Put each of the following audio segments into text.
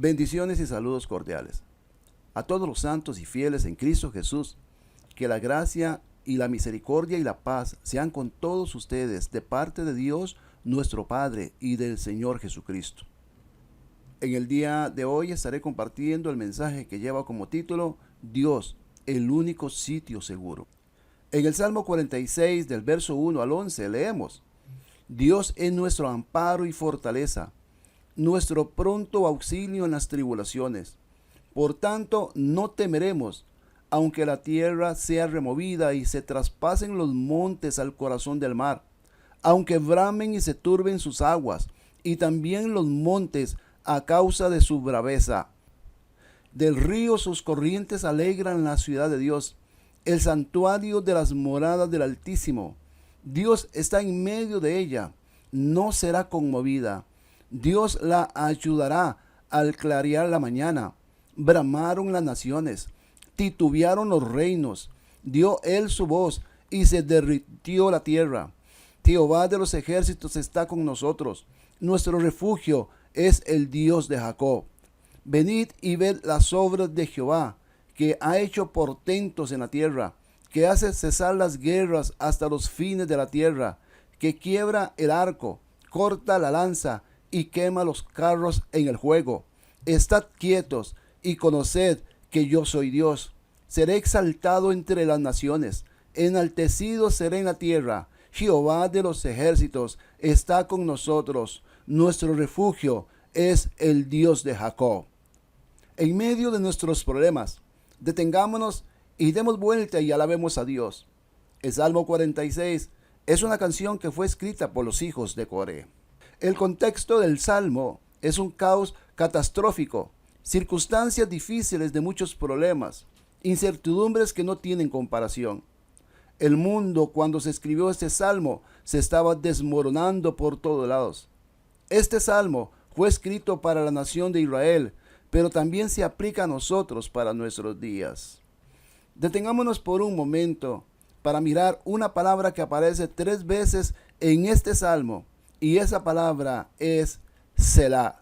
Bendiciones y saludos cordiales a todos los santos y fieles en Cristo Jesús. Que la gracia y la misericordia y la paz sean con todos ustedes de parte de Dios nuestro Padre y del Señor Jesucristo. En el día de hoy estaré compartiendo el mensaje que lleva como título Dios, el único sitio seguro. En el Salmo 46 del verso 1 al 11 leemos: Dios es nuestro amparo y fortaleza, nuestro pronto auxilio en las tribulaciones. Por tanto, no temeremos, aunque la tierra sea removida y se traspasen los montes al corazón del mar, aunque bramen y se turben sus aguas, y también los montes a causa de su braveza. Del río sus corrientes alegran la ciudad de Dios, el santuario de las moradas del Altísimo. Dios está en medio de ella, no será conmovida. Dios la ayudará al clarear la mañana. Bramaron las naciones, titubearon los reinos, dio él su voz y se derritió la tierra. Jehová de los ejércitos está con nosotros, nuestro refugio es el Dios de Jacob. Venid y ved las obras de Jehová, que ha hecho portentos en la tierra, que hace cesar las guerras hasta los fines de la tierra, que quiebra el arco, corta la lanza y quema los carros en el juego. Estad quietos y conoced que yo soy Dios. Seré exaltado entre las naciones, enaltecido seré en la tierra. Jehová de los ejércitos está con nosotros, nuestro refugio es el Dios de Jacob. En medio de nuestros problemas, detengámonos y demos vuelta y alabemos a Dios. El Salmo 46 es una canción que fue escrita por los hijos de Coré. El contexto del Salmo es un caos catastrófico, circunstancias difíciles de muchos problemas, incertidumbres que no tienen comparación. El mundo, cuando se escribió este Salmo, se estaba desmoronando por todos lados. Este Salmo fue escrito para la nación de Israel, pero también se aplica a nosotros para nuestros días. Detengámonos por un momento para mirar una palabra que aparece 3 veces en este Salmo, y esa palabra es Selah.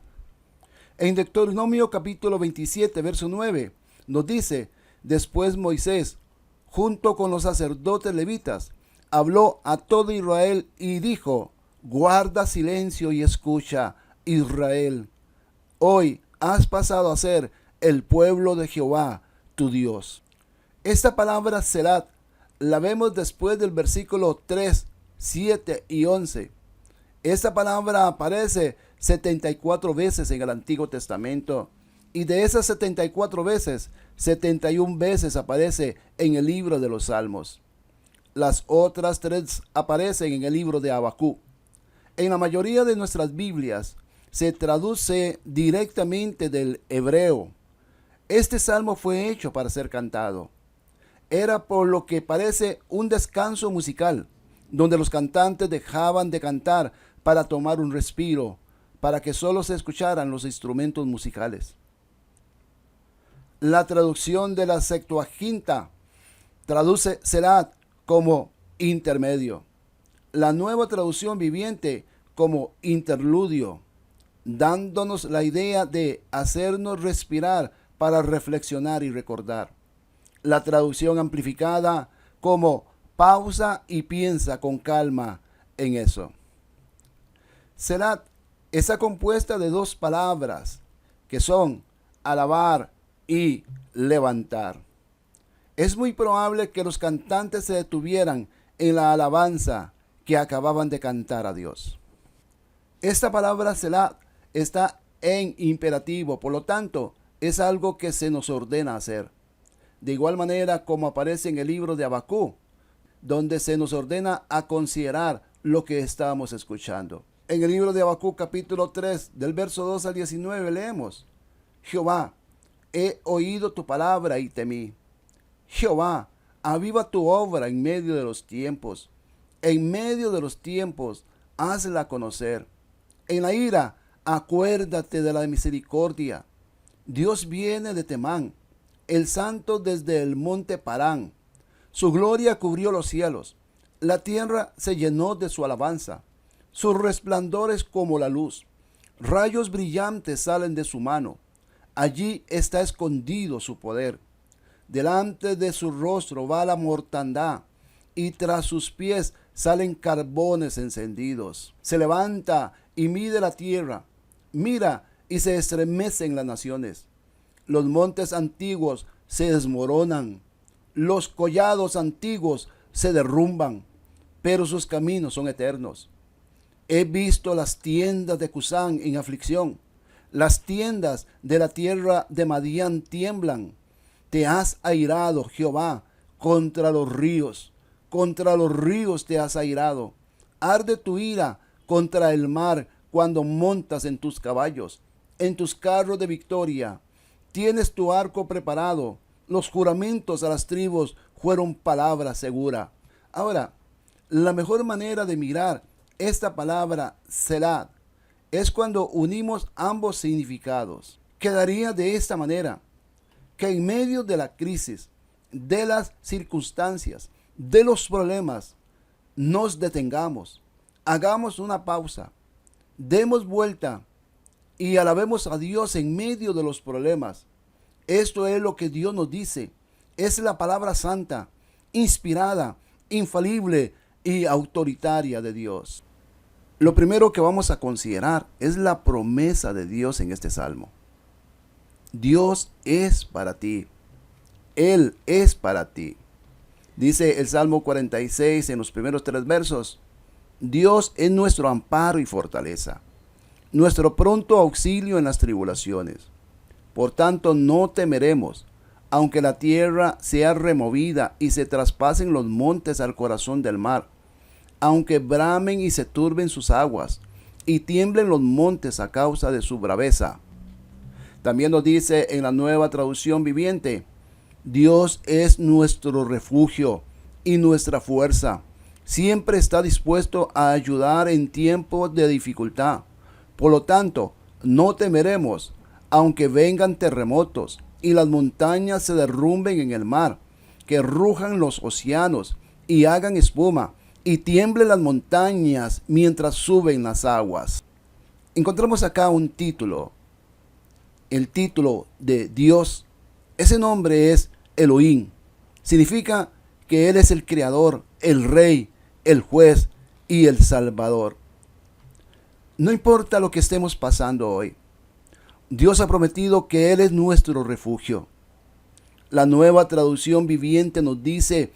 En Deuteronomio capítulo 27, verso 9, nos dice: después Moisés, junto con los sacerdotes levitas, habló a todo Israel y dijo: guarda silencio y escucha, Israel. Hoy has pasado a ser el pueblo de Jehová, tu Dios. Esta palabra Selah la vemos después del versículo 3, 7 y 11. Esta palabra aparece 74 veces en el Antiguo Testamento, y de esas 74 veces, 71 veces aparece en el libro de los Salmos. Las otras 3 aparecen en el libro de Habacuc. En la mayoría de nuestras Biblias se traduce directamente del hebreo. Este salmo fue hecho para ser cantado. Era por lo que parece un descanso musical, donde los cantantes dejaban de cantar para tomar un respiro, para que solo se escucharan los instrumentos musicales. La traducción de la Septuaginta traduce Selah como intermedio. La Nueva Traducción Viviente como interludio, dándonos la idea de hacernos respirar para reflexionar y recordar. La traducción amplificada como pausa y piensa con calma en eso. Selah está compuesta de 2 palabras que son alabar y levantar. Es muy probable que los cantantes se detuvieran en la alabanza que acababan de cantar a Dios. Esta palabra Selah está en imperativo, por lo tanto, es algo que se nos ordena hacer. De igual manera como aparece en el libro de Habacuc, donde se nos ordena a considerar lo que estamos escuchando. En el libro de Habacuc capítulo 3, del verso 2 al 19 leemos: Jehová, he oído tu palabra y temí. Jehová, aviva tu obra en medio de los tiempos. En medio de los tiempos, hazla conocer. En la ira, acuérdate de la misericordia. Dios viene de Temán, el santo desde el monte Parán. Su gloria cubrió los cielos. La tierra se llenó de su alabanza. Su resplandor es como la luz. Rayos brillantes salen de su mano. Allí está escondido su poder. Delante de su rostro va la mortandad, y tras sus pies salen carbones encendidos. Se levanta y mide la tierra, mira y se estremecen las naciones. Los montes antiguos se desmoronan, los collados antiguos se derrumban, pero sus caminos son eternos. He visto las tiendas de Cusán en aflicción, las tiendas de la tierra de Madián tiemblan. Te has airado, Jehová, contra los ríos te has airado. Arde tu ira contra el mar cuando montas en tus caballos, en tus carros de victoria. Tienes tu arco preparado. Los juramentos a las tribus fueron palabra segura. Ahora, la mejor manera de mirar esta palabra Selah es cuando unimos ambos significados. Quedaría de esta manera: que en medio de la crisis, de las circunstancias, de los problemas, nos detengamos, hagamos una pausa, demos vuelta y alabemos a Dios en medio de los problemas. Esto es lo que Dios nos dice. Es la palabra santa, inspirada, infalible y autoritaria de Dios. Lo primero que vamos a considerar es la promesa de Dios en este salmo. Dios es para ti. Él es para ti. Dice el Salmo 46 en los primeros 3 versos: Dios es nuestro amparo y fortaleza, nuestro pronto auxilio en las tribulaciones. Por tanto, no temeremos, aunque la tierra sea removida y se traspasen los montes al corazón del mar, aunque bramen y se turben sus aguas, y tiemblen los montes a causa de su braveza. También nos dice en la Nueva Traducción Viviente: Dios es nuestro refugio y nuestra fuerza. Siempre está dispuesto a ayudar en tiempos de dificultad. Por lo tanto, no temeremos, aunque vengan terremotos y las montañas se derrumben en el mar, que rujan los océanos y hagan espuma, y tiemblen las montañas mientras suben las aguas. Encontramos acá un título. El título de Dios, ese nombre es Elohim. Significa que Él es el creador, el rey, el juez y el salvador. No importa lo que estemos pasando hoy, Dios ha prometido que Él es nuestro refugio. La Nueva Traducción Viviente nos dice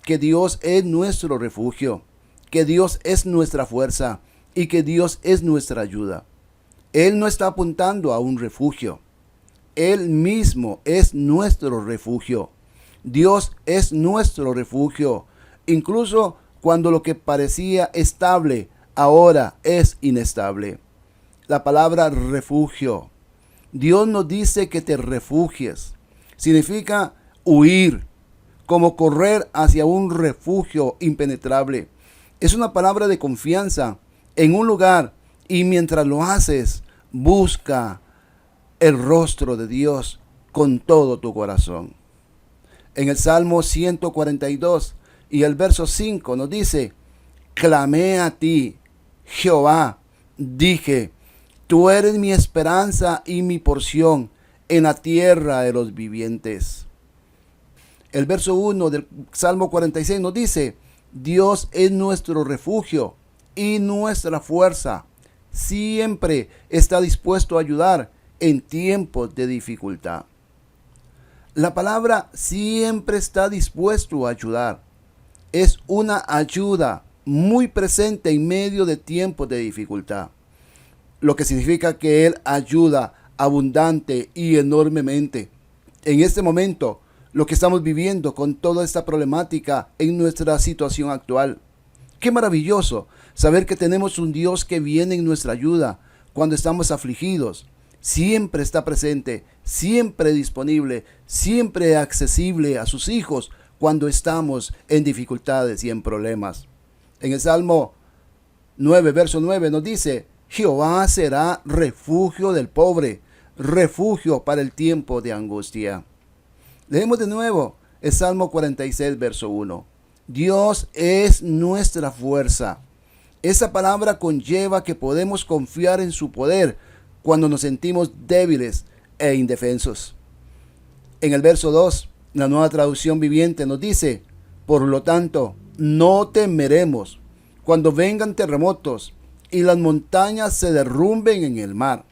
que Dios es nuestro refugio, que Dios es nuestra fuerza y que Dios es nuestra ayuda. Él no está apuntando a un refugio. Él mismo es nuestro refugio. Dios es nuestro refugio. Incluso cuando lo que parecía estable ahora es inestable. La palabra refugio. Dios nos dice que te refugies. Significa huir, como correr hacia un refugio impenetrable. Es una palabra de confianza en un lugar, y mientras lo haces, busca el rostro de Dios con todo tu corazón. En el Salmo 142 y el verso 5 nos dice: clamé a ti, Jehová, dije, tú eres mi esperanza y mi porción en la tierra de los vivientes. El verso 1 del Salmo 46 nos dice: Dios es nuestro refugio y nuestra fuerza. Siempre está dispuesto a ayudar en tiempos de dificultad. La palabra siempre está dispuesto a ayudar. Es una ayuda muy presente en medio de tiempos de dificultad. Lo que significa que Él ayuda abundante y enormemente. En este momento, lo que estamos viviendo con toda esta problemática en nuestra situación actual. Qué maravilloso saber que tenemos un Dios que viene en nuestra ayuda cuando estamos afligidos. Siempre está presente, siempre disponible, siempre accesible a sus hijos cuando estamos en dificultades y en problemas. En el Salmo 9, verso 9 nos dice: Jehová será refugio del pobre, refugio para el tiempo de angustia. Leemos de nuevo el Salmo 46, verso 1. Dios es nuestra fuerza. Esa palabra conlleva que podemos confiar en su poder cuando nos sentimos débiles e indefensos. En el verso 2, la Nueva Traducción Viviente nos dice: por lo tanto, no temeremos cuando vengan terremotos y las montañas se derrumben en el mar.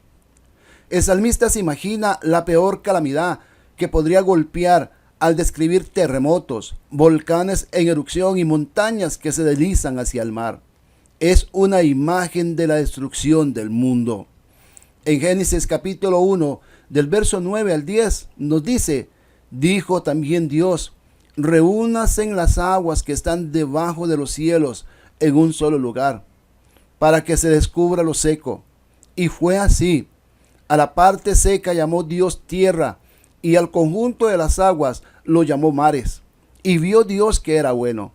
El salmista se imagina la peor calamidad que podría golpear al describir terremotos, volcanes en erupción y montañas que se deslizan hacia el mar. Es una imagen de la destrucción del mundo. En Génesis capítulo 1, del verso 9 al 10, nos dice: dijo también Dios, reúnase en las aguas que están debajo de los cielos en un solo lugar, para que se descubra lo seco. Y fue así. A la parte seca llamó Dios tierra, y al conjunto de las aguas lo llamó mares. Y vio Dios que era bueno.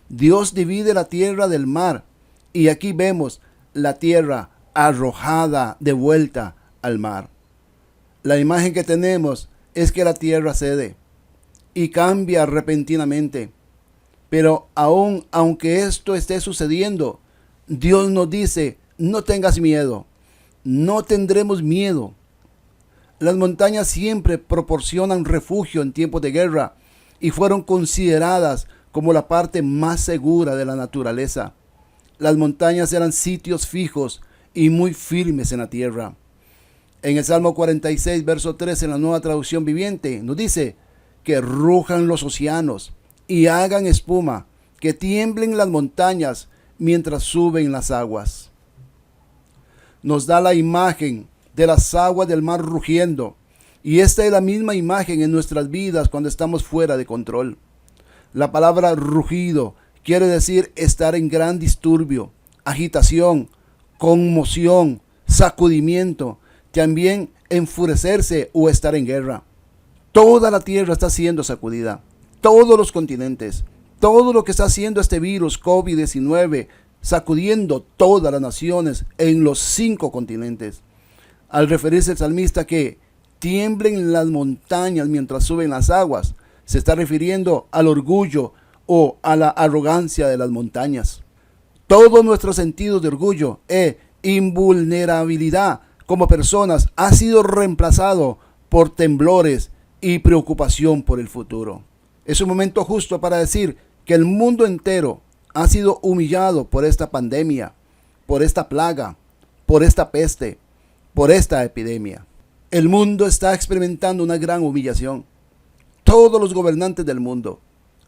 Dios divide la tierra del mar, y aquí vemos la tierra arrojada de vuelta al mar. La imagen que tenemos es que la tierra cede y cambia repentinamente. Pero aunque esto esté sucediendo, Dios nos dice: no tengas miedo, no tendremos miedo. Las montañas siempre proporcionan refugio en tiempos de guerra y fueron consideradas como la parte más segura de la naturaleza. Las montañas eran sitios fijos y muy firmes en la tierra. En el Salmo 46, verso 3, en la Nueva Traducción Viviente, nos dice: que rujan los océanos y hagan espuma, que tiemblen las montañas mientras suben las aguas. Nos da la imagen de las aguas del mar rugiendo, y esta es la misma imagen en nuestras vidas cuando estamos fuera de control. La palabra rugido quiere decir estar en gran disturbio, agitación, conmoción, sacudimiento, también enfurecerse o estar en guerra. Toda la tierra está siendo sacudida, todos los continentes, todo lo que está haciendo este virus COVID-19, sacudiendo todas las naciones en los 5 continentes. Al referirse el salmista que tiemblen las montañas mientras suben las aguas, se está refiriendo al orgullo o a la arrogancia de las montañas. Todos nuestros sentidos de orgullo e invulnerabilidad como personas ha sido reemplazado por temblores y preocupación por el futuro. Es un momento justo para decir que el mundo entero ha sido humillado por esta pandemia, por esta plaga, por esta peste, por esta epidemia. El mundo está experimentando una gran humillación. Todos los gobernantes del mundo,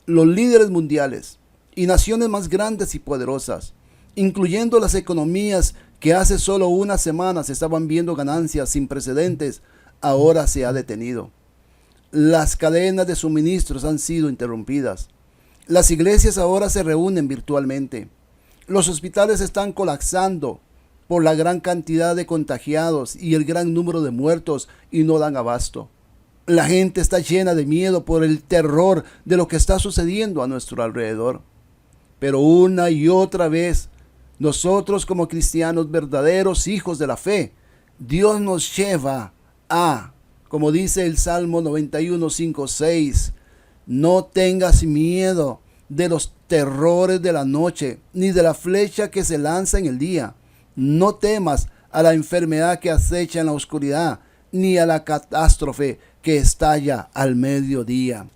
los líderes mundiales y naciones más grandes y poderosas, incluyendo las economías que hace solo unas semanas estaban viendo ganancias sin precedentes, ahora se ha detenido. Las cadenas de suministros han sido interrumpidas. Las iglesias ahora se reúnen virtualmente. Los hospitales están colapsando por la gran cantidad de contagiados y el gran número de muertos y no dan abasto. La gente está llena de miedo por el terror de lo que está sucediendo a nuestro alrededor. Pero una y otra vez, nosotros como cristianos verdaderos hijos de la fe, Dios nos lleva a, como dice el Salmo 91, 5, 6, no tengas miedo de los terrores de la noche, ni de la flecha que se lanza en el día. No temas a la enfermedad que acecha en la oscuridad, ni a la catástrofe que estalla al mediodía.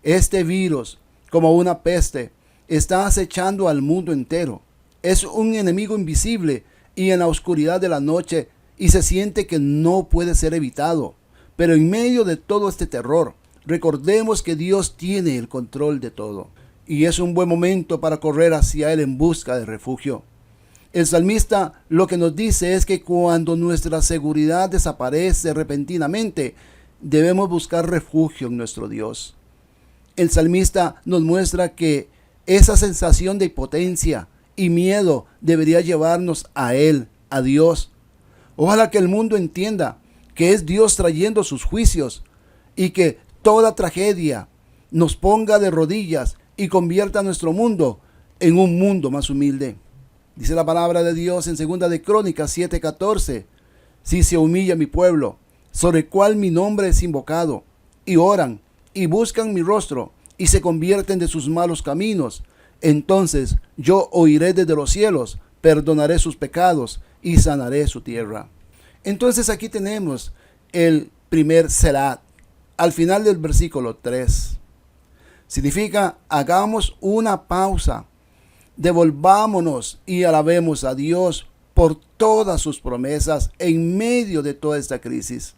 Este virus, como una peste, está acechando al mundo entero. Es un enemigo invisible y en la oscuridad de la noche, y se siente que no puede ser evitado. Pero en medio de todo este terror, recordemos que Dios tiene el control de todo, y es un buen momento para correr hacia Él en busca de refugio. El salmista lo que nos dice es que cuando nuestra seguridad desaparece repentinamente, debemos buscar refugio en nuestro Dios. El salmista nos muestra que esa sensación de impotencia y miedo debería llevarnos a Él, a Dios. Ojalá que el mundo entienda que es Dios trayendo sus juicios y que toda tragedia nos ponga de rodillas y convierta nuestro mundo en un mundo más humilde. Dice la palabra de Dios en 2 de Crónicas 7:14, si se humilla mi pueblo, sobre el cual mi nombre es invocado, y oran y buscan mi rostro y se convierten de sus malos caminos, entonces yo oiré desde los cielos, perdonaré sus pecados y sanaré su tierra. Entonces aquí tenemos el primer Selah al final del versículo 3. Significa, hagamos una pausa, devolvámonos y alabemos a Dios por todas sus promesas en medio de toda esta crisis.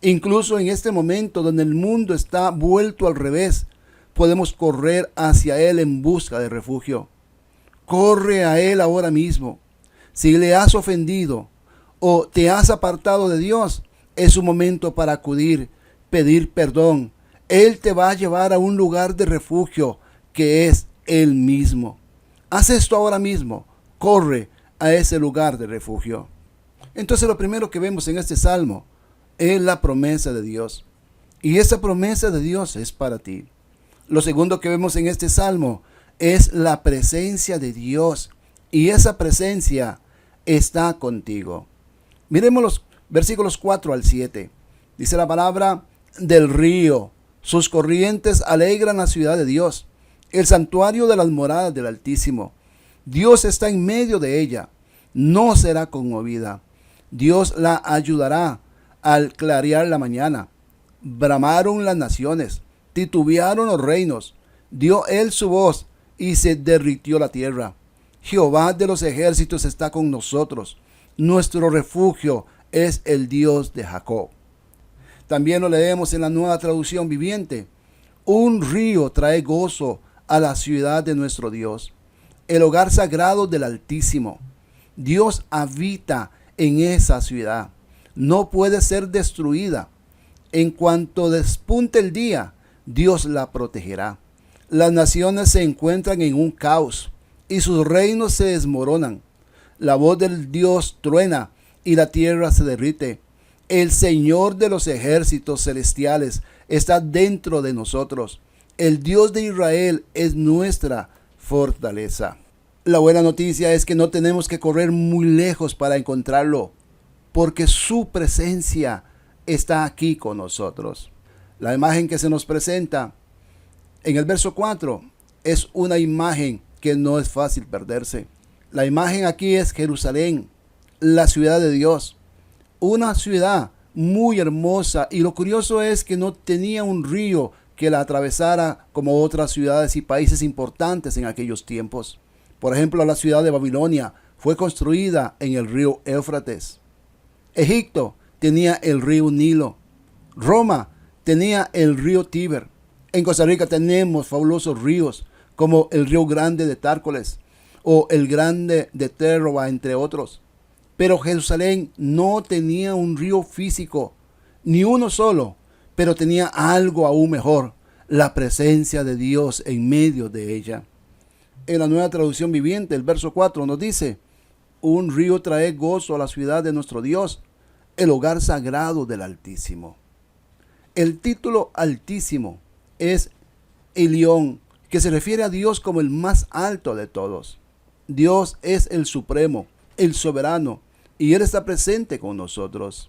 Incluso en este momento donde el mundo está vuelto al revés, podemos correr hacia Él en busca de refugio. Corre a Él ahora mismo. Si le has ofendido o te has apartado de Dios, es un momento para acudir, pedir perdón. Él te va a llevar a un lugar de refugio que es Él mismo. Haz esto ahora mismo. Corre a ese lugar de refugio. Entonces lo primero que vemos en este salmo es la promesa de Dios. Y esa promesa de Dios es para ti. Lo segundo que vemos en este salmo es la presencia de Dios. Y esa presencia está contigo. Miremos los versículos 4 al 7. Dice la palabra: del río, sus corrientes alegran la ciudad de Dios, el santuario de las moradas del Altísimo. Dios está en medio de ella, no será conmovida. Dios la ayudará al clarear la mañana. Bramaron las naciones, titubearon los reinos. Dio él su voz y se derritió la tierra. Jehová de los ejércitos está con nosotros. Nuestro refugio es el Dios de Jacob. También lo leemos en la Nueva Traducción Viviente. Un río trae gozo a la ciudad de nuestro Dios, el hogar sagrado del Altísimo. Dios habita en esa ciudad. No puede ser destruida. En cuanto despunte el día, Dios la protegerá. Las naciones se encuentran en un caos y sus reinos se desmoronan. La voz del Dios truena y la tierra se derrite. El Señor de los ejércitos celestiales está dentro de nosotros. El Dios de Israel es nuestra fortaleza. La buena noticia es que no tenemos que correr muy lejos para encontrarlo, porque su presencia está aquí con nosotros. La imagen que se nos presenta en el verso 4 es una imagen que no es fácil perderse. La imagen aquí es Jerusalén, la ciudad de Dios. Una ciudad muy hermosa, y lo curioso es que no tenía un río que la atravesara como otras ciudades y países importantes en aquellos tiempos. Por ejemplo, la ciudad de Babilonia fue construida en el río Éufrates. Egipto tenía el río Nilo. Roma tenía el río Tíber. En Costa Rica tenemos fabulosos ríos como el río Grande de Tárcoles o el Grande de Terroba, entre otros. Pero Jerusalén no tenía un río físico, ni uno solo, pero tenía algo aún mejor: la presencia de Dios en medio de ella. En la Nueva Traducción Viviente, el verso 4 nos dice: un río trae gozo a la ciudad de nuestro Dios, el hogar sagrado del Altísimo. El título Altísimo es Elión, que se refiere a Dios como el más alto de todos. Dios es el supremo, el soberano, y Él está presente con nosotros.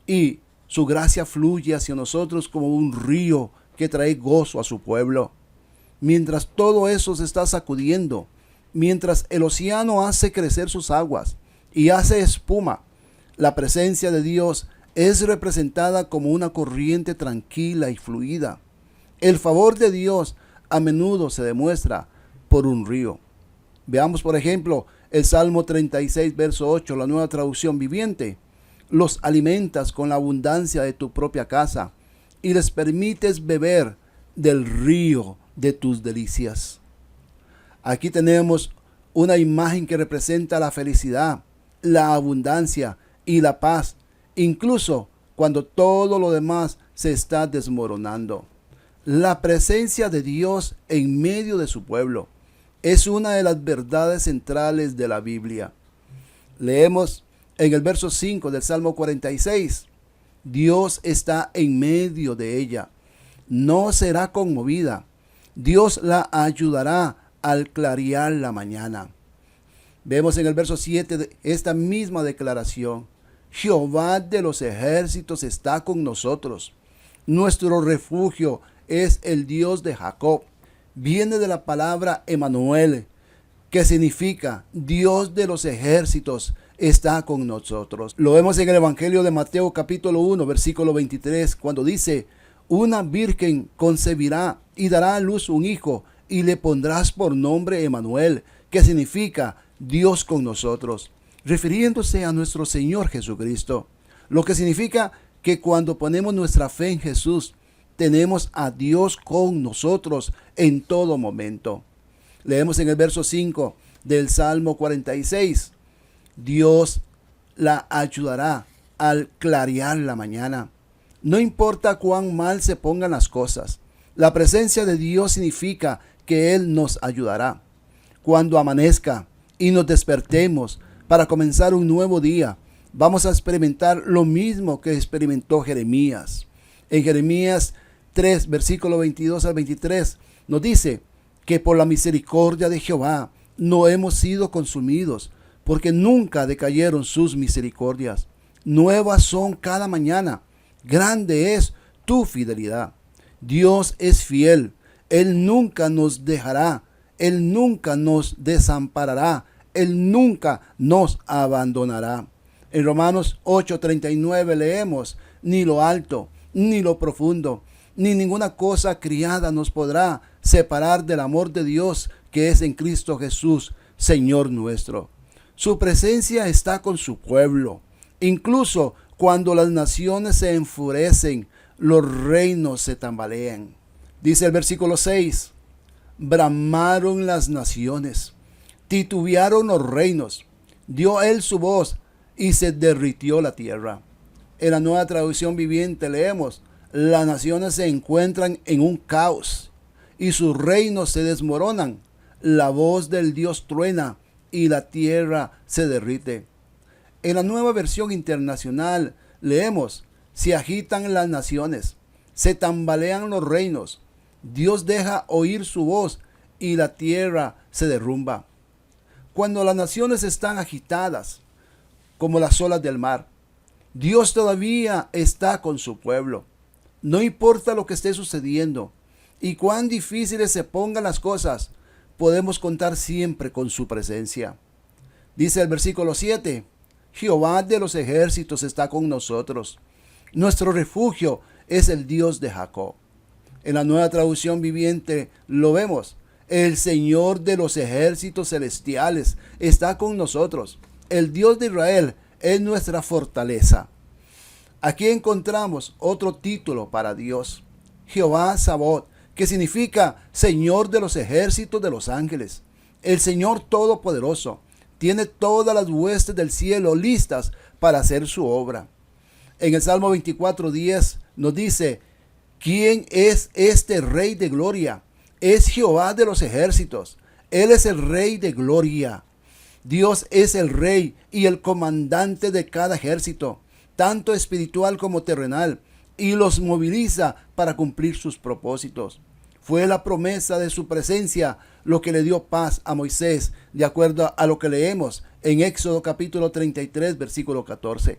Y su gracia fluye hacia nosotros como un río que trae gozo a su pueblo. Mientras todo eso se está sacudiendo, mientras el océano hace crecer sus aguas y hace espuma, la presencia de Dios es representada como una corriente tranquila y fluida. El favor de Dios a menudo se demuestra por un río. Veamos, por ejemplo, el Salmo 36, verso 8, la Nueva Traducción Viviente. Los alimentas con la abundancia de tu propia casa y les permites beber del río de tus delicias. Aquí tenemos una imagen que representa la felicidad, la abundancia y la paz, incluso cuando todo lo demás se está desmoronando. La presencia de Dios en medio de su pueblo es una de las verdades centrales de la Biblia. Leemos en el verso 5 del Salmo 46: Dios está en medio de ella, no será conmovida. Dios la ayudará al clarear la mañana. Vemos en el verso 7 de esta misma declaración: Jehová de los ejércitos está con nosotros. Nuestro refugio es el Dios de Jacob. Viene de la palabra Emanuel, que significa Dios de los ejércitos está con nosotros. Lo vemos en el Evangelio de Mateo capítulo 1, versículo 23, cuando dice: una virgen concebirá y dará a luz un hijo, y le pondrás por nombre Emmanuel, que significa Dios con nosotros, refiriéndose a nuestro Señor Jesucristo, lo que significa que cuando ponemos nuestra fe en Jesús, tenemos a Dios con nosotros en todo momento. Leemos en el verso 5 del Salmo 46: Dios la ayudará al clarear la mañana. No importa cuán mal se pongan las cosas, la presencia de Dios significa que Él nos ayudará. Cuando amanezca y nos despertemos para comenzar un nuevo día, vamos a experimentar lo mismo que experimentó Jeremías. En Jeremías 3, versículo 22 al 23, nos dice que por la misericordia de Jehová no hemos sido consumidos, porque nunca decayeron sus misericordias. Nuevas son cada mañana. Grande es tu fidelidad. Dios es fiel. Él nunca nos dejará. Él nunca nos desamparará. Él nunca nos abandonará. En Romanos 8:39 leemos: ni lo alto, ni lo profundo, ni ninguna cosa criada nos podrá separar del amor de Dios que es en Cristo Jesús, Señor nuestro. Su presencia está con su pueblo. Incluso cuando las naciones se enfurecen, los reinos se tambalean. Dice el versículo 6: bramaron las naciones, titubearon los reinos, dio él su voz y se derritió la tierra. En la Nueva Traducción Viviente leemos: las naciones se encuentran en un caos y sus reinos se desmoronan. La voz del Dios truena y la tierra se derrite. En la Nueva Versión Internacional leemos: se agitan las naciones, se tambalean los reinos, Dios deja oír su voz y la tierra se derrumba. Cuando las naciones están agitadas como las olas del mar, Dios todavía está con su pueblo. No importa lo que esté sucediendo y cuán difíciles se pongan las cosas, podemos contar siempre con su presencia. Dice el versículo 7: Jehová de los ejércitos está con nosotros. Nuestro refugio es el Dios de Jacob. En la Nueva Traducción Viviente lo vemos: el Señor de los ejércitos celestiales está con nosotros. El Dios de Israel es nuestra fortaleza. Aquí encontramos otro título para Dios: Jehová Sabaoth, que significa Señor de los ejércitos de los ángeles. El Señor Todopoderoso tiene todas las huestes del cielo listas para hacer su obra. En el Salmo 24:10 nos dice: ¿quién es este Rey de gloria? Es Jehová de los ejércitos. Él es el Rey de gloria. Dios es el Rey y el comandante de cada ejército, tanto espiritual como terrenal, y los moviliza para cumplir sus propósitos. Fue la promesa de su presencia lo que le dio paz a Moisés, de acuerdo a lo que leemos en Éxodo capítulo 33, versículo 14.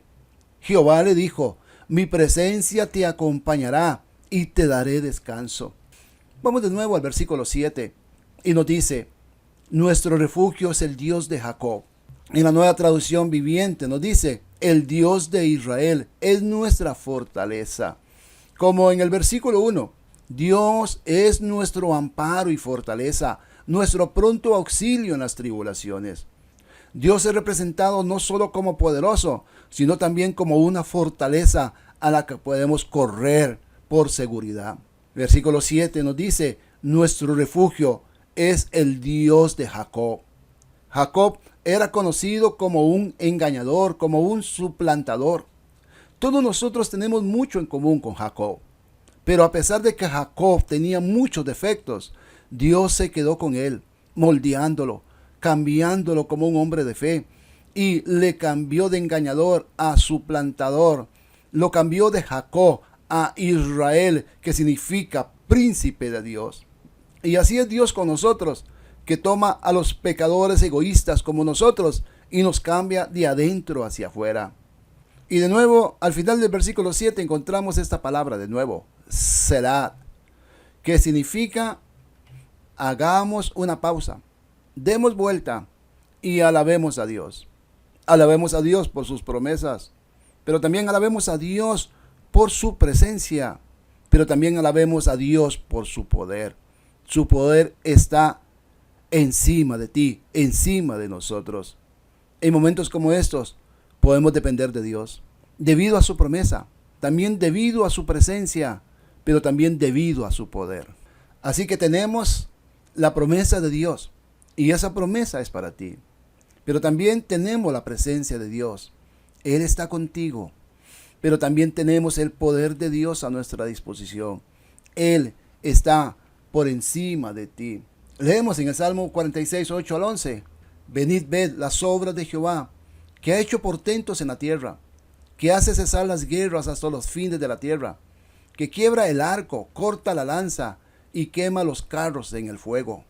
Jehová le dijo: mi presencia te acompañará y te daré descanso. Vamos de nuevo al versículo 7 y nos dice: nuestro refugio es el Dios de Jacob. En la Nueva Traducción Viviente nos dice: el Dios de Israel es nuestra fortaleza. Como en el versículo 1, Dios es nuestro amparo y fortaleza, nuestro pronto auxilio en las tribulaciones. Dios es representado no solo como poderoso, sino también como una fortaleza a la que podemos correr por seguridad. Versículo 7 nos dice: nuestro refugio es el Dios de Jacob. Jacob era conocido como un engañador, como un suplantador. Todos nosotros tenemos mucho en común con Jacob. Pero a pesar de que Jacob tenía muchos defectos, Dios se quedó con él, moldeándolo, cambiándolo como un hombre de fe, y le cambió de engañador a suplantador. Lo cambió de Jacob a Israel, que significa príncipe de Dios. Y así es Dios con nosotros, que toma a los pecadores egoístas como nosotros y nos cambia de adentro hacia afuera. Y de nuevo, al final del versículo 7 encontramos esta palabra de nuevo: Selah, que significa hagamos una pausa, demos vuelta y alabemos a Dios. Alabemos a Dios por sus promesas, pero también alabemos a Dios por su presencia, pero también alabemos a Dios por su poder. Su poder está encima de ti, encima de nosotros. En momentos como estos podemos depender de Dios, debido a su promesa, también debido a su presencia, pero también debido a su poder. Así que tenemos la promesa de Dios, y esa promesa es para ti. Pero también tenemos la presencia de Dios. Él está contigo. Pero también tenemos el poder de Dios a nuestra disposición. Él está por encima de ti. Leemos en el Salmo 46, 8 al 11. Venid, ved las obras de Jehová, que ha hecho portentos en la tierra, que hace cesar las guerras hasta los fines de la tierra, que quiebra el arco, corta la lanza y quema los carros en el fuego.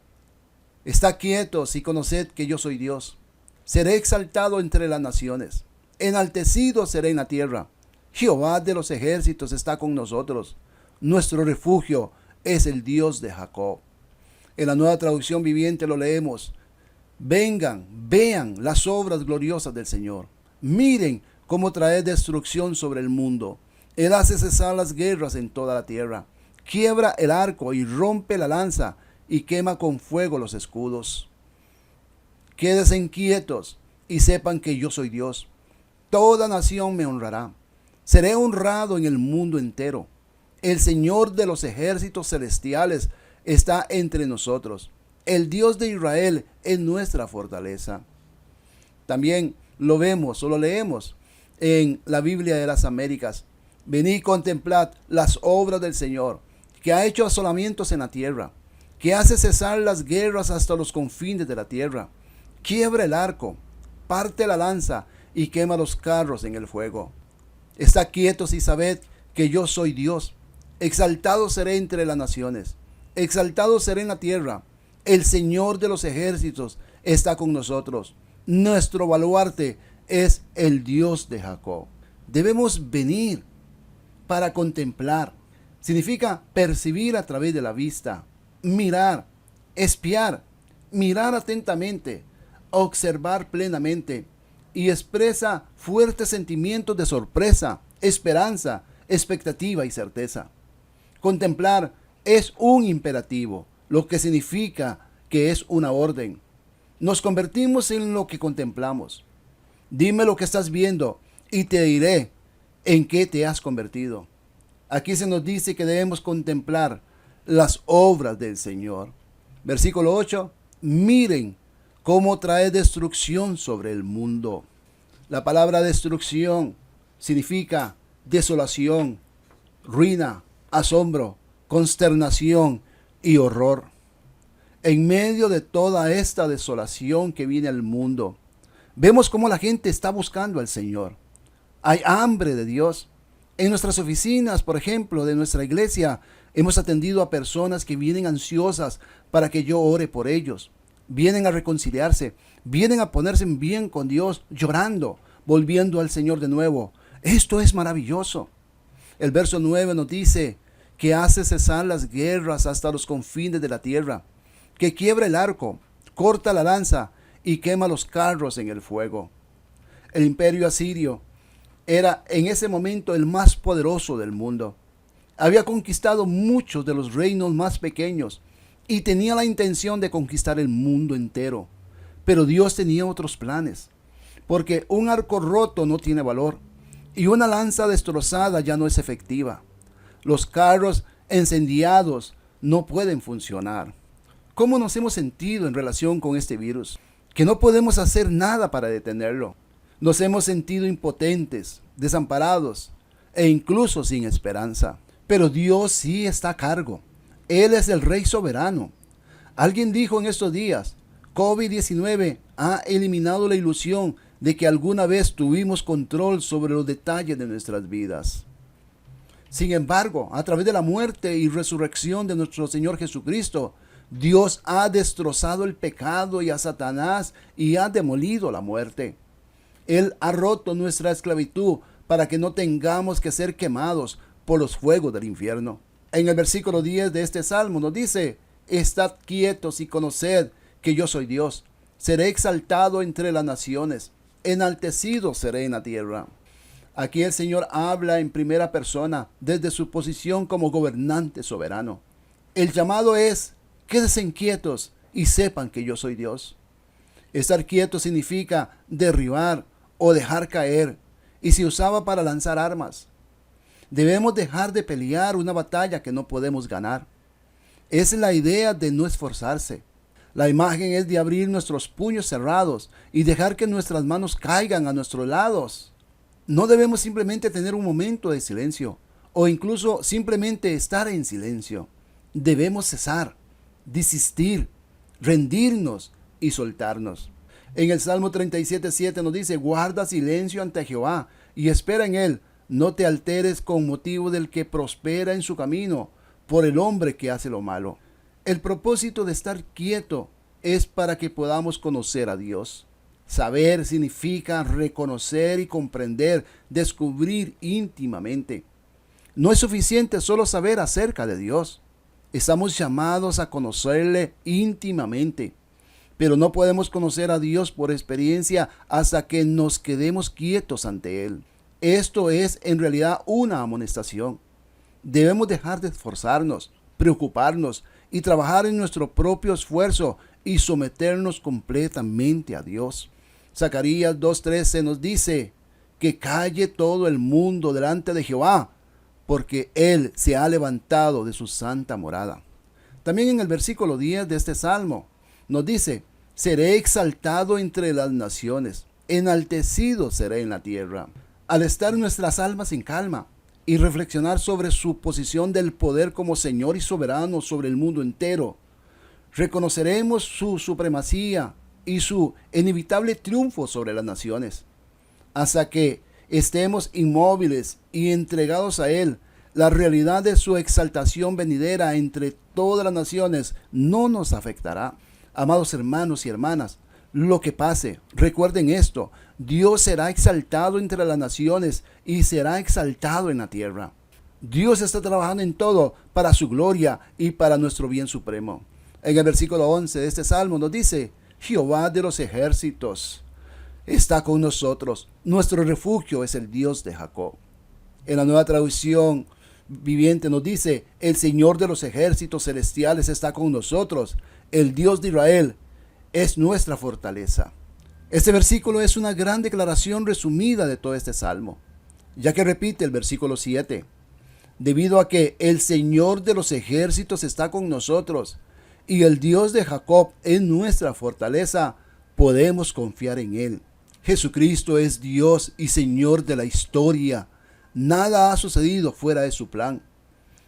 Estad quietos y conoced que yo soy Dios. Seré exaltado entre las naciones, enaltecido seré en la tierra. Jehová de los ejércitos está con nosotros. Nuestro refugio es el Dios de Jacob. En la Nueva Traducción Viviente lo leemos. Vengan, vean las obras gloriosas del Señor. Miren cómo trae destrucción sobre el mundo. Él hace cesar las guerras en toda la tierra. Quiebra el arco y rompe la lanza y quema con fuego los escudos. Quédense inquietos y sepan que yo soy Dios. Toda nación me honrará. Seré honrado en el mundo entero. El Señor de los ejércitos celestiales está entre nosotros. El Dios de Israel es nuestra fortaleza. También lo vemos o lo leemos en la Biblia de las Américas. Venid y contemplad las obras del Señor, que ha hecho asolamientos en la tierra, que hace cesar las guerras hasta los confines de la tierra. Quiebra el arco, parte la lanza y quema los carros en el fuego. Estad quietos y sabed que yo soy Dios. Exaltado seré entre las naciones, exaltado seré en la tierra. El Señor de los ejércitos está con nosotros. Nuestro baluarte es el Dios de Jacob. Debemos venir para contemplar. Significa percibir a través de la vista, mirar, espiar, mirar atentamente, observar plenamente, y expresa fuertes sentimientos de sorpresa, esperanza, expectativa y certeza. Contemplar es un imperativo, lo que significa que es una orden. Nos convertimos en lo que contemplamos. Dime lo que estás viendo y te diré en qué te has convertido. Aquí se nos dice que debemos contemplar las obras del Señor. Versículo 8. Miren cómo trae destrucción sobre el mundo. La palabra destrucción significa desolación, ruina, asombro, consternación y horror. En medio de toda esta desolación que viene al mundo, vemos cómo la gente está buscando al Señor. Hay hambre de Dios. En nuestras oficinas, por ejemplo, de nuestra iglesia, hemos atendido a personas que vienen ansiosas para que yo ore por ellos. Vienen a reconciliarse, vienen a ponerse en bien con Dios, llorando, volviendo al Señor de nuevo. Esto es maravilloso. El verso 9 nos dice que hace cesar las guerras hasta los confines de la tierra, que quiebra el arco, corta la lanza y quema los carros en el fuego. El imperio asirio era en ese momento el más poderoso del mundo. Había conquistado muchos de los reinos más pequeños y tenía la intención de conquistar el mundo entero. Pero Dios tenía otros planes, porque un arco roto no tiene valor y una lanza destrozada ya no es efectiva. Los carros incendiados no pueden funcionar. ¿Cómo nos hemos sentido en relación con este virus? Que no podemos hacer nada para detenerlo. Nos hemos sentido impotentes, desamparados e incluso sin esperanza. Pero Dios sí está a cargo. Él es el Rey soberano. Alguien dijo en estos días, COVID-19 ha eliminado la ilusión de que alguna vez tuvimos control sobre los detalles de nuestras vidas. Sin embargo, a través de la muerte y resurrección de nuestro Señor Jesucristo, Dios ha destrozado el pecado y a Satanás y ha demolido la muerte. Él ha roto nuestra esclavitud para que no tengamos que ser quemados por los fuegos del infierno. En el versículo 10 de este salmo nos dice: estad quietos y conoced que yo soy Dios. Seré exaltado entre las naciones, enaltecido seré en la tierra. Aquí el Señor habla en primera persona desde su posición como gobernante soberano. El llamado es: quédense quietos y sepan que yo soy Dios. Estar quieto significa derribar o dejar caer, y se usaba para lanzar armas. Debemos dejar de pelear una batalla que no podemos ganar. Es la idea de no esforzarse. La imagen es de abrir nuestros puños cerrados y dejar que nuestras manos caigan a nuestros lados. No debemos simplemente tener un momento de silencio o incluso simplemente estar en silencio. Debemos cesar, desistir, rendirnos y soltarnos. En el Salmo 37:7 nos dice: guarda silencio ante Jehová y espera en él. No te alteres con motivo del que prospera en su camino, por el hombre que hace lo malo. El propósito de estar quieto es para que podamos conocer a Dios. Saber significa reconocer y comprender, descubrir íntimamente. No es suficiente solo saber acerca de Dios. Estamos llamados a conocerle íntimamente. Pero no podemos conocer a Dios por experiencia hasta que nos quedemos quietos ante Él. Esto es en realidad una amonestación. Debemos dejar de esforzarnos, preocuparnos y trabajar en nuestro propio esfuerzo y someternos completamente a Dios. Zacarías 2:13 nos dice: que calle todo el mundo delante de Jehová, porque Él se ha levantado de su santa morada. También en el versículo 10 de este salmo nos dice: seré exaltado entre las naciones, enaltecido seré en la tierra. Al estar nuestras almas en calma y reflexionar sobre su posición del poder como Señor y soberano sobre el mundo entero, reconoceremos su supremacía y su inevitable triunfo sobre las naciones. Hasta que estemos inmóviles y entregados a Él, la realidad de su exaltación venidera entre todas las naciones no nos afectará. Amados hermanos y hermanas, lo que pase, recuerden esto: Dios será exaltado entre las naciones y será exaltado en la tierra. Dios está trabajando en todo para su gloria y para nuestro bien supremo. En el versículo 11 de este salmo nos dice: Jehová de los ejércitos está con nosotros, nuestro refugio es el Dios de Jacob. En la Nueva Traducción Viviente nos dice: el Señor de los ejércitos celestiales está con nosotros, el Dios de Israel es nuestra fortaleza. Este versículo es una gran declaración resumida de todo este salmo, ya que repite el versículo 7. Debido a que el Señor de los ejércitos está con nosotros y el Dios de Jacob es nuestra fortaleza, podemos confiar en Él. Jesucristo es Dios y Señor de la historia. Nada ha sucedido fuera de su plan.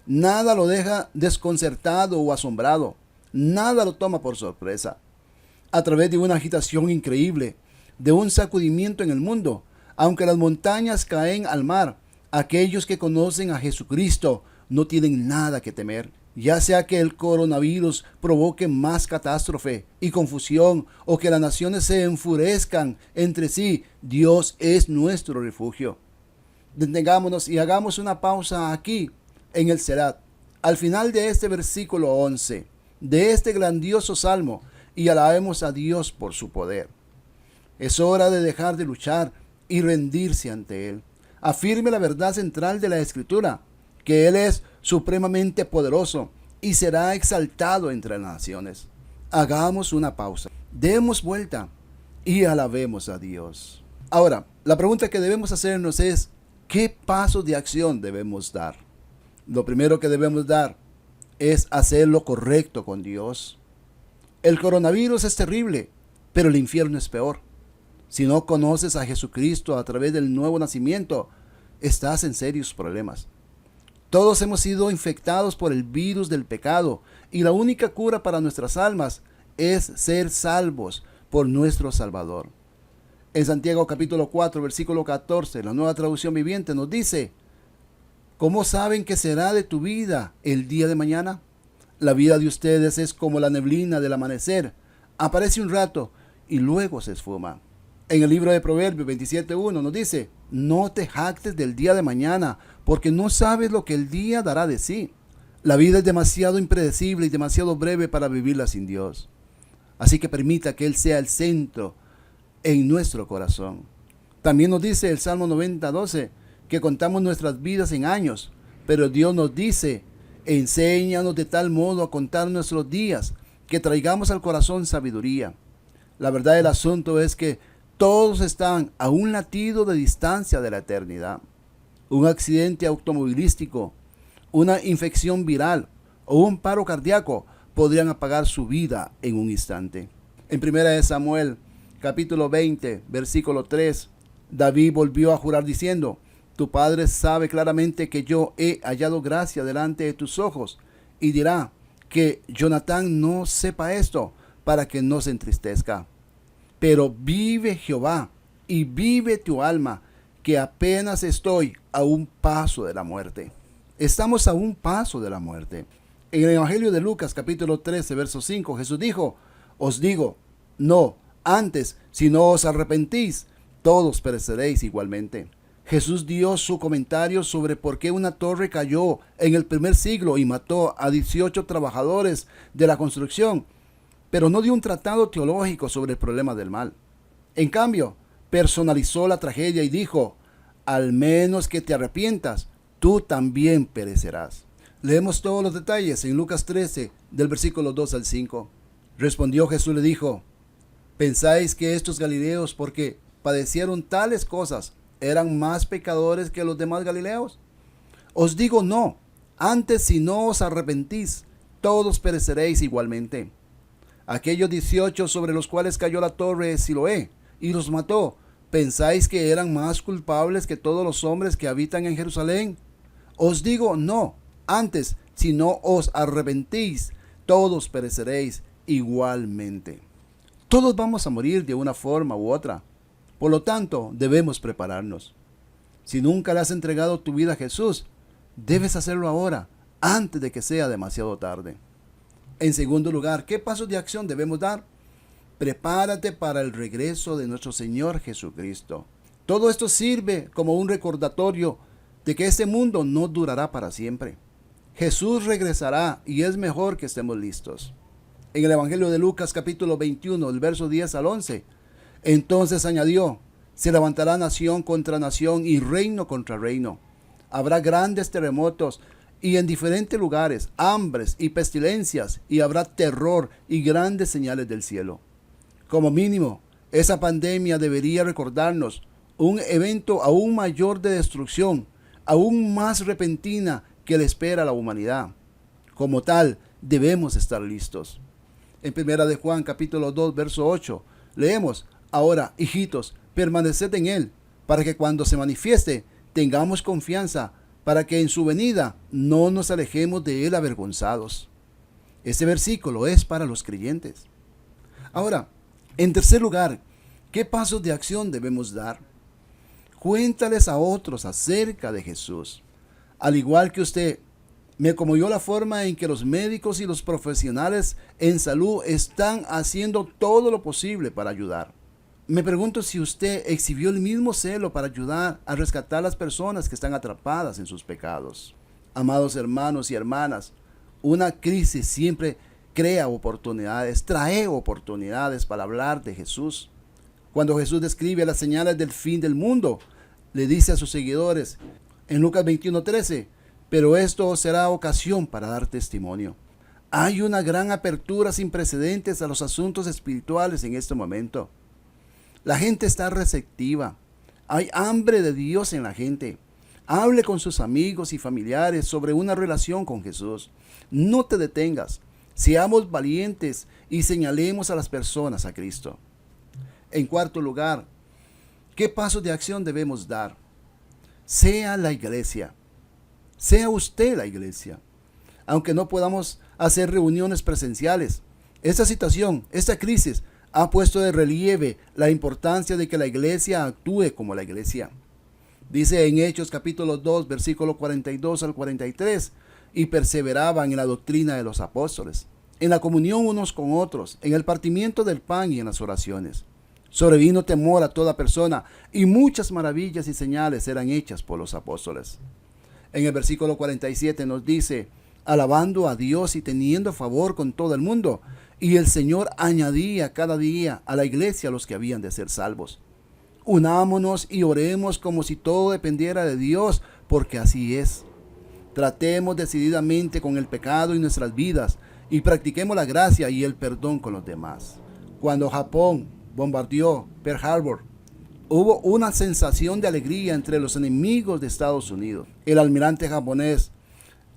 Nada lo deja desconcertado o asombrado. Nada lo toma por sorpresa. A través de una agitación increíble, de un sacudimiento en el mundo, aunque las montañas caen al mar, aquellos que conocen a Jesucristo no tienen nada que temer. Ya sea que el coronavirus provoque más catástrofe y confusión o que las naciones se enfurezcan entre sí, Dios es nuestro refugio. Detengámonos y hagamos una pausa aquí en el Selat, al final de este versículo 11, de este grandioso salmo, y alabemos a Dios por su poder. Es hora de dejar de luchar y rendirse ante Él. Afirme la verdad central de la Escritura, que Él es supremamente poderoso y será exaltado entre las naciones. Hagamos una pausa, demos vuelta y alabemos a Dios. Ahora, la pregunta que debemos hacernos es: ¿qué pasos de acción debemos dar? Lo primero que debemos dar es hacer lo correcto con Dios. El coronavirus es terrible, pero el infierno es peor. Si no conoces a Jesucristo a través del nuevo nacimiento, estás en serios problemas. Todos hemos sido infectados por el virus del pecado y la única cura para nuestras almas es ser salvos por nuestro Salvador. En Santiago capítulo 4, versículo 14, la Nueva Traducción Viviente nos dice: ¿cómo saben qué será de tu vida el día de mañana? La vida de ustedes es como la neblina del amanecer. Aparece un rato y luego se esfuma. En el libro de Proverbios 27:1 nos dice: no te jactes del día de mañana, porque no sabes lo que el día dará de sí. La vida es demasiado impredecible y demasiado breve para vivirla sin Dios. Así que permita que Él sea el centro en nuestro corazón. También nos dice el Salmo 90:12 que contamos nuestras vidas en años, pero Dios nos dice: enséñanos de tal modo a contar nuestros días, que traigamos al corazón sabiduría. La verdad del asunto es que todos están a un latido de distancia de la eternidad. Un accidente automovilístico, una infección viral o un paro cardíaco podrían apagar su vida en un instante. En 1 Samuel, capítulo 20, versículo 3, David volvió a jurar diciendo: tu padre sabe claramente que yo he hallado gracia delante de tus ojos, y dirá que Jonatán no sepa esto, para que no se entristezca. Pero vive Jehová, y vive tu alma, que apenas estoy a un paso de la muerte. Estamos a un paso de la muerte. En el Evangelio de Lucas, capítulo 13, verso 5, Jesús dijo: os digo, no, antes, si no os arrepentís, todos pereceréis igualmente. Jesús dio su comentario sobre por qué una torre cayó en el primer siglo y mató a 18 trabajadores de la construcción, pero no dio un tratado teológico sobre el problema del mal. En cambio, personalizó la tragedia y dijo: al menos que te arrepientas, tú también perecerás. Leemos todos los detalles en Lucas 13, del versículo 2 al 5. Respondió Jesús, le dijo: ¿pensáis que estos galileos, porque padecieron tales cosas, eran más pecadores que los demás galileos? Os digo no, antes, si no os arrepentís, todos pereceréis igualmente. Aquellos 18 sobre los cuales cayó la torre de Siloé y los mató, ¿pensáis que eran más culpables que todos los hombres que habitan en Jerusalén? Os digo no, antes, si no os arrepentís, todos pereceréis igualmente. Todos vamos a morir de una forma u otra. Por lo tanto, debemos prepararnos. Si nunca le has entregado tu vida a Jesús, debes hacerlo ahora, antes de que sea demasiado tarde. En segundo lugar, ¿qué pasos de acción debemos dar? Prepárate para el regreso de nuestro Señor Jesucristo. Todo esto sirve como un recordatorio de que este mundo no durará para siempre. Jesús regresará y es mejor que estemos listos. En el Evangelio de Lucas, capítulo 21, el verso 10 al 11, entonces añadió: se levantará nación contra nación y reino contra reino. Habrá grandes terremotos y en diferentes lugares, hambres y pestilencias, y habrá terror y grandes señales del cielo. Como mínimo, esa pandemia debería recordarnos un evento aún mayor de destrucción, aún más repentina que le espera a la humanidad. Como tal, debemos estar listos. En 1 de Juan, capítulo 2, verso 8, leemos: ahora, hijitos, permaneced en él, para que cuando se manifieste, tengamos confianza, para que en su venida no nos alejemos de él avergonzados. Este versículo es para los creyentes. Ahora, en tercer lugar, ¿qué pasos de acción debemos dar? Cuéntales a otros acerca de Jesús. Al igual que usted, me conmovió la forma en que los médicos y los profesionales en salud están haciendo todo lo posible para ayudar. Me pregunto si usted exhibió el mismo celo para ayudar a rescatar a las personas que están atrapadas en sus pecados. Amados hermanos y hermanas, una crisis siempre crea oportunidades, trae oportunidades para hablar de Jesús. Cuando Jesús describe las señales del fin del mundo, le dice a sus seguidores en Lucas 21:13, pero esto será ocasión para dar testimonio. Hay una gran apertura sin precedentes a los asuntos espirituales en este momento. La gente está receptiva. Hay hambre de Dios en la gente. Hable con sus amigos y familiares sobre una relación con Jesús. No te detengas. Seamos valientes y señalemos a las personas a Cristo. En cuarto lugar, ¿qué pasos de acción debemos dar? Sea la iglesia. Sea usted la iglesia. Aunque no podamos hacer reuniones presenciales, esta situación, esta crisis, ha puesto de relieve la importancia de que la iglesia actúe como la iglesia. Dice en Hechos capítulo 2, versículo 42 al 43, y perseveraban en la doctrina de los apóstoles, en la comunión unos con otros, en el partimiento del pan y en las oraciones. Sobrevino temor a toda persona, y muchas maravillas y señales eran hechas por los apóstoles. En el versículo 47 nos dice: alabando a Dios y teniendo favor con todo el mundo, y el Señor añadía cada día a la iglesia los que habían de ser salvos. Unámonos y oremos como si todo dependiera de Dios, porque así es. Tratemos decididamente con el pecado en nuestras vidas y practiquemos la gracia y el perdón con los demás. Cuando Japón bombardeó Pearl Harbor, hubo una sensación de alegría entre los enemigos de Estados Unidos. El almirante japonés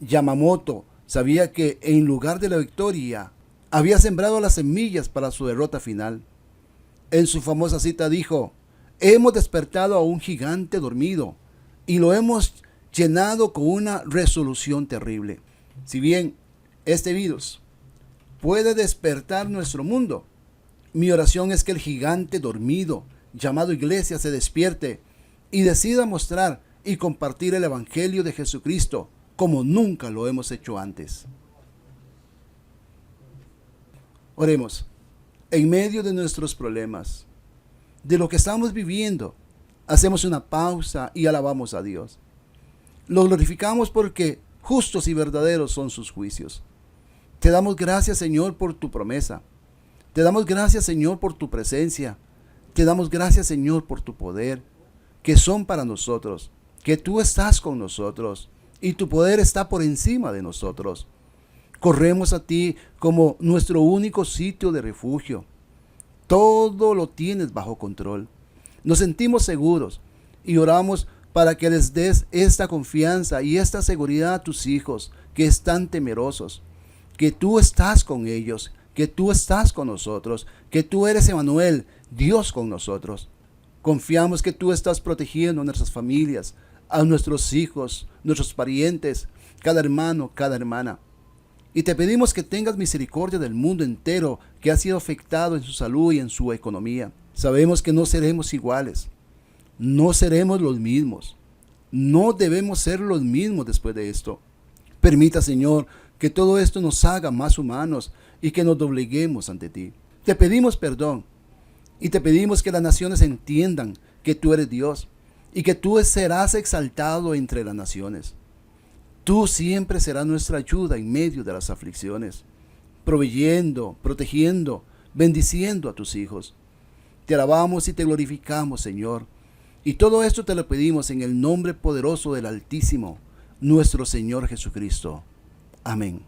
Yamamoto sabía que en lugar de la victoria, había sembrado las semillas para su derrota final. En su famosa cita dijo: hemos despertado a un gigante dormido y lo hemos llenado con una resolución terrible. Si bien este virus puede despertar nuestro mundo, mi oración es que el gigante dormido llamado Iglesia se despierte y decida mostrar y compartir el Evangelio de Jesucristo como nunca lo hemos hecho antes. Oremos. En medio de nuestros problemas, de lo que estamos viviendo, hacemos una pausa y alabamos a Dios. Lo glorificamos porque justos y verdaderos son sus juicios. Te damos gracias, Señor, por tu promesa. Te damos gracias, Señor, por tu presencia. Te damos gracias, Señor, por tu poder, que son para nosotros, que tú estás con nosotros y tu poder está por encima de nosotros. Corremos a ti como nuestro único sitio de refugio. Todo lo tienes bajo control. Nos sentimos seguros y oramos para que les des esta confianza y esta seguridad a tus hijos que están temerosos, que tú estás con ellos, que tú estás con nosotros, que tú eres Emmanuel, Dios con nosotros. Confiamos que tú estás protegiendo a nuestras familias, a nuestros hijos, nuestros parientes, cada hermano, cada hermana. Y te pedimos que tengas misericordia del mundo entero que ha sido afectado en su salud y en su economía. Sabemos que no seremos iguales, no seremos los mismos, no debemos ser los mismos después de esto. Permita, Señor, que todo esto nos haga más humanos y que nos dobleguemos ante ti. Te pedimos perdón y te pedimos que las naciones entiendan que tú eres Dios y que tú serás exaltado entre las naciones. Tú siempre serás nuestra ayuda en medio de las aflicciones, proveyendo, protegiendo, bendiciendo a tus hijos. Te alabamos y te glorificamos, Señor. Y todo esto te lo pedimos en el nombre poderoso del Altísimo, nuestro Señor Jesucristo. Amén.